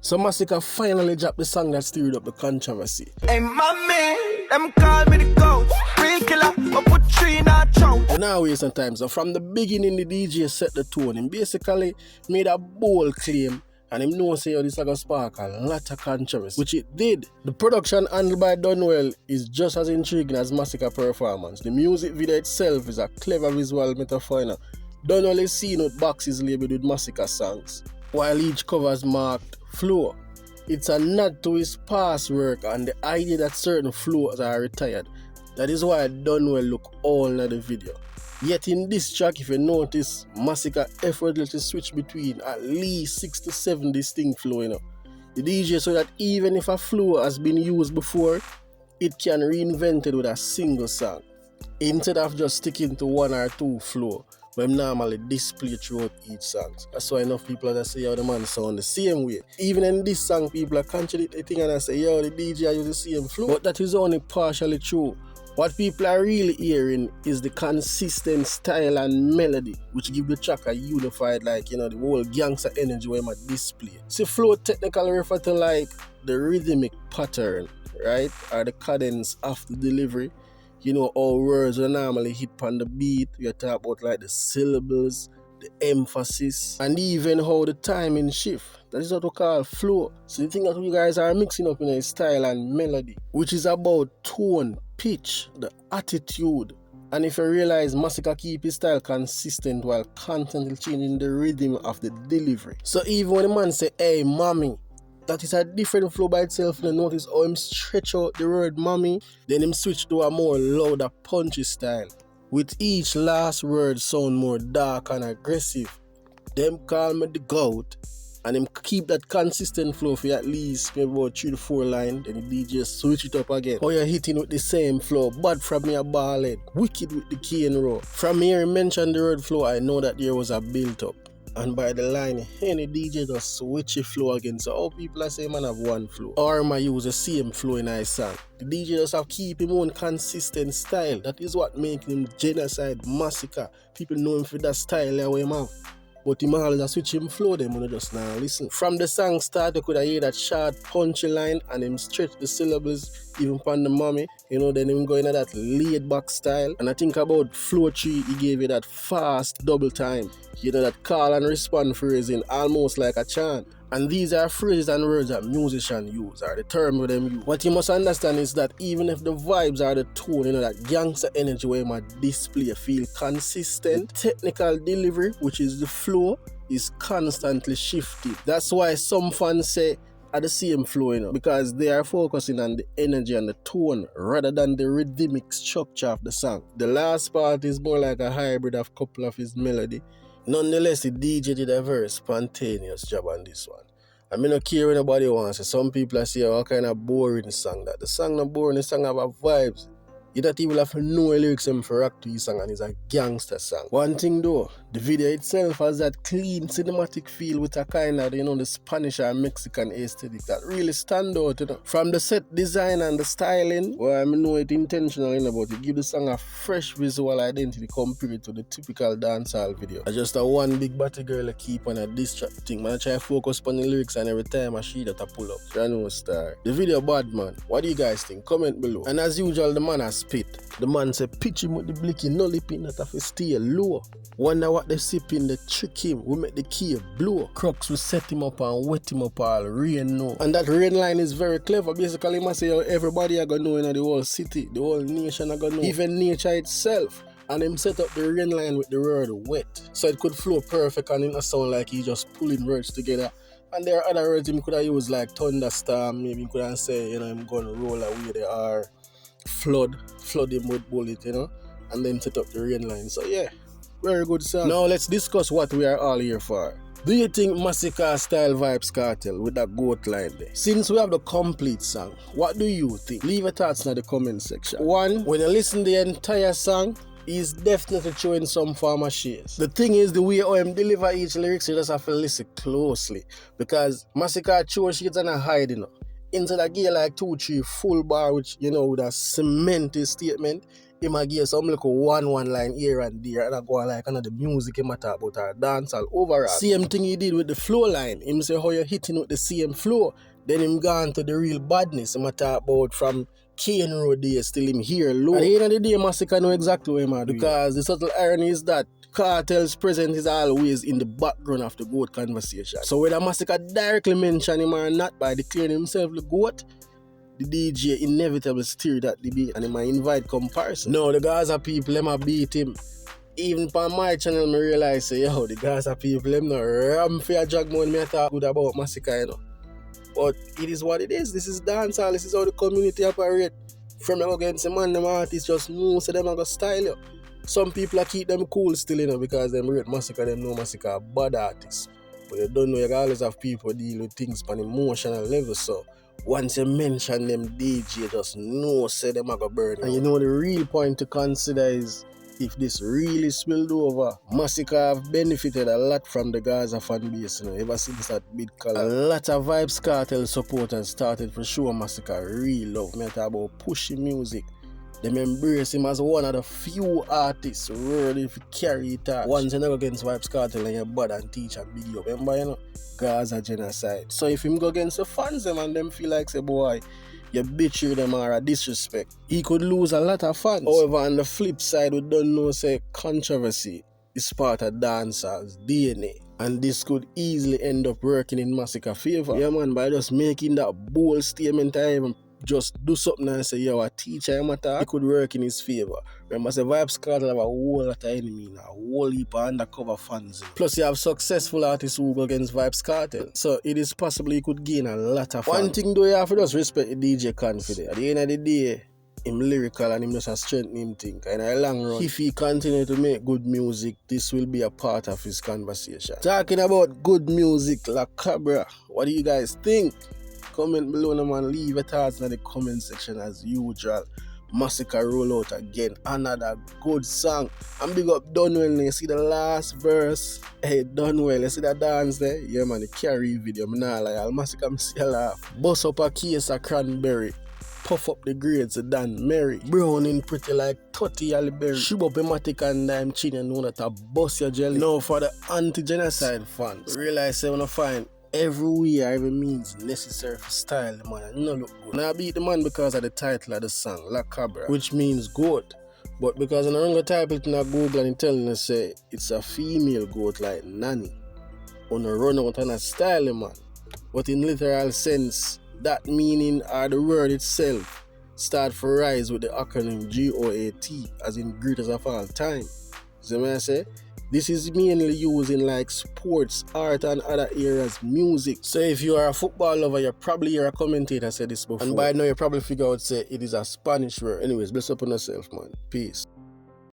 So Masicka finally dropped the song that stirred up the controversy. Hey, mommy, them call me the coach. Real killer, but put three in our chow. But now waste some time. So from the beginning, the DJ set the tone. He basically made a bold claim, and him know say this is going to spark a lot of controversy, which it did. The production handled by Dunwell is just as intriguing as Masicka performance. The music video itself is a clever visual metaphor. Dunwell is seen with boxes labeled with Masicka songs, while each cover is marked flow. It's a nod to his past work and the idea that certain flows are retired. That is why Dunwell look all in the video. Yet in this track, if you notice, Masicka effortlessly switch between at least 6 to 7 distinct flows. The DJ so that even if a flow has been used before, it can reinvent it with a single song, instead of just sticking to 1 or 2 flows when normally display throughout each song. That's why enough people that say, yo, the man sound the same way. Even in this song, people are contradicting and I say, yo, the DJ use the same flow. But that is only partially true. What people are really hearing is the consistent style and melody, which give the track a unified, the whole gangsta energy where I display. See, flow technically refer to the rhythmic pattern, right? Or the cadence of the delivery. All words are normally hit on the beat. We talk about the syllables, the emphasis, and even how the timing shift. That is what we call flow. So the thing that you guys are mixing up in a style and melody, which is about tone, pitch, the attitude. And if you realize Masicka keep his style consistent while constantly changing the rhythm of the delivery. So even when the man say, hey, mommy, that is a different flow by itself. You notice how him stretch out the word mommy, then him switch to a more louder, punchy style. With each last word sound more dark and aggressive. Them call me the goat, and him keep that consistent flow for at least maybe about 3 to 4 lines. Then the DJ switch it up again. How you hitting with the same flow, bad from me a ball head, wicked with the key and row. From here he mentioned the word flow, I know that there was a build up. And by the line, any DJ just switch a flow again. So all people are saying man have one flow. Or might use the same flow in his song. The DJ just have keep him own consistent style. That is what makes him genocide Masicka. People know him for that style that way him have. But him always switch him flow them when you just now listen. From the song start, you could hear that short punchy line and him stretch the syllables even upon the mommy. Then him go into that laid back style. And I think about flow 3, he gave you that fast double time. That call and respond phrasing almost like a chant. And these are phrases and words that musicians use, or the term with them use. What you must understand is that even if the vibes are the tone, that gangster energy where my display feel consistent, technical delivery, which is the flow, is constantly shifted. That's why some fans say are the same flow, because they are focusing on the energy and the tone rather than the rhythmic structure of the song. The last part is more like a hybrid of a couple of his melody. Nonetheless, the DJ did a very spontaneous job on this one. I mean, not care what nobody wants. Some people are saying, what kind of boring song that? The song not boring, the song about vibes. You don't even have to know lyrics for rock to his song, and it's a gangster song. One thing though, the video itself has that clean cinematic feel with a kind of, the Spanish or Mexican aesthetic that really stand out, From the set design and the styling, well, I know it intentional, but it give the song a fresh visual identity compared to the typical dancehall video. I just a one big batty girl I keep on a diss track thing, man. I try to focus on the lyrics and every time I see that I pull up. I know star. The video bad, man. What do you guys think? Comment below. And as usual, the man has spit. The man say pitch him with the blicky, no lipping that have to stay low. Wonder what they sipping, they trick him, we make the key blow. Crooks will set him up and wet him up all rain no. And that rain line is very clever. Basically, he must say everybody are gonna know in the whole city, the whole nation are gonna know, even nature itself. And him set up the rain line with the word wet. So it could flow perfect and it not sound like he just pulling words together. And there are other words him could have used like thunderstorm, maybe he could have say, I'm gonna roll away they are. Flood him with bullet, and then set up the rain line. So yeah, very good song. Now let's discuss what we are all here for. Do you think Masicka style Vybz Kartel with that goat line there? Since we have the complete song, what do you think? Leave your thoughts in the comment section. One, when you listen to the entire song, he's definitely showing some form of shades. The thing is, the way how him deliver each lyrics, you just have to listen closely. Because Masicka shows shades and a hide, Instead of give like 2-3 full bar, which, with a cemented statement, he might give some little one line here and there, and I go like another music he might talk about or dance all overall. Same thing he did with the flow line. Him say how you hitting with the same flow. Then him gone to the real badness. He might talk about from Kane Road days till him here low. At the end of the day, Masicka know exactly what him do. Because the subtle irony is that Kartel's presence is always in the background of the GOAT conversation. So whether Masicka directly mention him or not by declaring himself the GOAT, the DJ inevitably steer that debate and he might invite comparison. No, the Gaza people, them might beat him. Even on my channel, I realize, say, yo, the Gaza people, them not ram for a drag money me talk good about Masicka, you know. But it is what it is. This is dancehall. This is how the community operate. From them against the man, them artists just know, so them are going to style you. Some people keep them cool still, you know, because them rate Masicka, them know Masicka a bad artist. But you don't know, you always have people deal with things on emotional level, so once you mention them DJ, just know, say them are going to burn. And you know the real point to consider is, if this really spilled over, Masicka have benefited a lot from the Gaza fan base, you know, ever since that big color. A lot of Vybz Kartel supporters started for sure Masicka real love. Me talk about pushy music. Them embrace him as one of the few artists really if you carry it out. Once you never against Vybz Kartel and your bad and teach and big up. Remember, you know, Gaza genocide. So if him go against the fans them and them feel like, say, boy, you betray them or a disrespect, he could lose a lot of fans. However, on the flip side, we don't know, say, controversy is part of dancehall's DNA. And this could easily end up working in Masicka's favor. Yeah, man, by just making that bold statement, I even just do something and say, yo, a teacher, it could work in his favor. Remember, say, Vybz Kartel have a whole lot of enemy now, a whole heap of undercover fans. Plus, you have successful artists who go against Vybz Kartel. So, it is possible he could gain a lot of fans. One thing, though, you have to just respect the DJ confidence. At the end of the day, him lyrical and him just a strengthen him think. And in the long run, if he continue to make good music, this will be a part of his conversation. Talking about good music, La Cabra, what do you guys think? Comment below, man. Leave your thoughts in the comment section as usual. Masicka roll out again. Another good song. And big up Dunwell. You see the last verse? Hey, Dunwell, you see that dance there? Yeah, man, the carry video. I'm not like, I'll Masicka, me see a laugh. Bust up a case of cranberry. Puff up the grades of Dan Mary. Browning pretty like 30 berry. Shub up a matic and dime chin and know that I bust your jelly. Now for the anti-genocide fans, realize I wanna find everywhere even means necessary for style, man, and no look good. Now I beat the man because of the title of the song, La Cabra, which means goat. But because I'm going to type it in a Google and telling us say it's a female goat like Nanny. On a run out and a style, man. But in literal sense, that meaning or the word itself start for rise with the acronym GOAT, as in greatest of all time. See what I say? This is mainly used in like sports, art and other areas, music. So if you are a football lover, you probably hear a commentator say this before. And by now you probably figure out say it is a Spanish word. Anyways, bless up on yourself, man. Peace.